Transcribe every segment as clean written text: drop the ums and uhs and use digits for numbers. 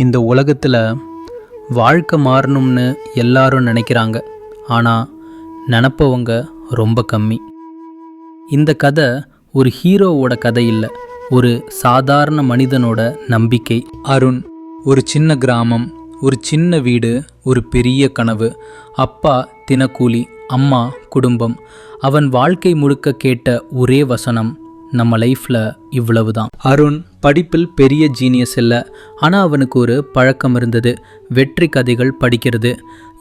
இந்த உலகத்தில் வாழ்க்கை மாறணும்னு எல்லாரும் நினைக்கிறாங்க. ஆனால் நினப்பவங்க ரொம்ப கம்மி. இந்த கதை ஒரு ஹீரோவோட கதை இல்லை, ஒரு சாதாரண மனிதனோட நம்பிக்கை. அருண் ஒரு சின்ன கிராமம், ஒரு சின்ன வீடு, ஒரு பெரிய கனவு. அப்பா தினக்கூலி, அம்மா குடும்பம். அவன் வாழ்க்கை முழுக்க கேட்ட ஒரே வசனம், நம்ம லைஃப்பில் இவ்வளவு தான். அருண் படிப்பில் பெரிய ஜீனியஸ் இல்லை, ஆனால் அவனுக்கு ஒரு பழக்கம் இருந்தது, வெற்றி கதைகள் படிக்கிறது.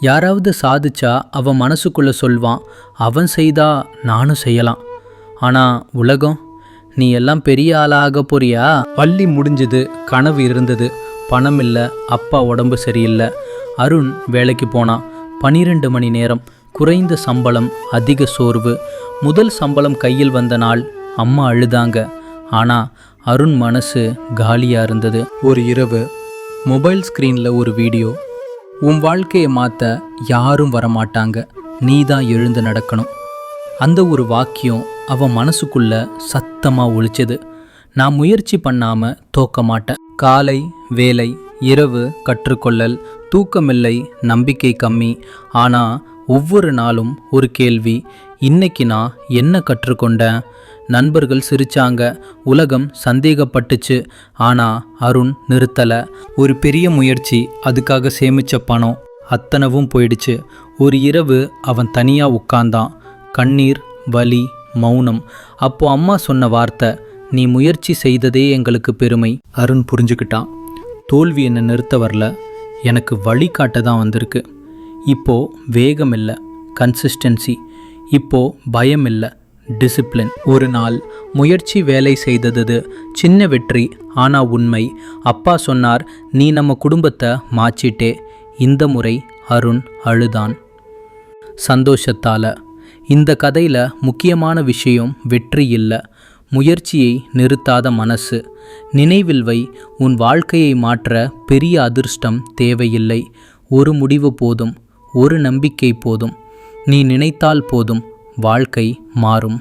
யாராவது சாதிச்சா அவன் மனசுக்குள்ளே சொல்வான், அவன் செய்தா நானும் செய்யலாம். ஆனால் உலகம், நீ எல்லாம் பெரிய ஆளாக போறியா? பள்ளி முடிஞ்சது, கனவு இருந்தது, பணம் இல்லை, அப்பா உடம்பு சரியில்லை. அருண் வேலைக்கு போனான். 12 மணி நேரம், குறைந்த சம்பளம், அதிக சோர்வு. முதல் சம்பளம் கையில் வந்த நாள் அம்மா அழுதாங்க. ஆனால் அருண் மனசு காலியாக இருந்தது. ஒரு இரவு மொபைல் ஸ்க்ரீனில் ஒரு வீடியோ, உன் வாழ்க்கையை மாற்ற யாரும் வரமாட்டாங்க, நீ தான் எழுந்து நடக்கணும். அந்த ஒரு வாக்கியம் அவன் மனசுக்குள்ள சத்தமாக ஒலிச்சது. நான் முயற்சி பண்ணாமல் தோக்க மாட்டேன். காலை வேலை, இரவு கற்றுக்கொள்ளல், தூக்கமில்லை, நம்பிக்கை கம்மி. ஆனால் ஒவ்வொரு நாளும் ஒரு கேள்வி, இன்னைக்கு நான் என்ன கற்றுக்கொண்டேன்? நண்பர்கள் சிரிச்சாங்க, உலகம் சந்தேகப்பட்டுச்சு. ஆனால் அருண் நிறுத்தலை. ஒரு பெரிய முயற்சி, அதுக்காக சேமித்த பணம் அத்தனவும் போயிடுச்சு. ஒரு இரவு அவன் தனியாக உட்கார்ந்தான். கண்ணீர், வலி, மௌனம். அப்போ அம்மா சொன்ன வார்த்தை, நீ முயற்சி செய்ததே எங்களுக்கு பெருமை. அருண் புரிஞ்சுக்கிட்டான், தோல்வி என்னை நிறுத்த வரல, எனக்கு வழிகாட்ட தான் வந்திருக்கு. இப்போது வேகம் இல்லை, கன்சிஸ்டன்சி. இப்போது பயம் இல்லை, டிசிப்ளின். ஒரு நாள் முயற்சி வேலை செய்தது, சின்ன வெற்றி, ஆனால் உண்மை. அப்பா சொன்னார், நீ நம்ம குடும்பத்தை மாற்றிட்டே. இந்த முறை அருண் அழுதான் சந்தோஷத்தால். இந்த கதையில் முக்கியமான விஷயம் வெற்றி இல்லை, முயற்சியை நிறுத்தாத மனசு. நினைவில் வை, உன் வாழ்க்கையை மாற்ற பெரிய அதிர்ஷ்டம் தேவையில்லை. ஒரு முடிவு போதும், ஒரு நம்பிக்கை போதும். நீ நினைத்தால் போதும், வாழ்க்கை மாறும்.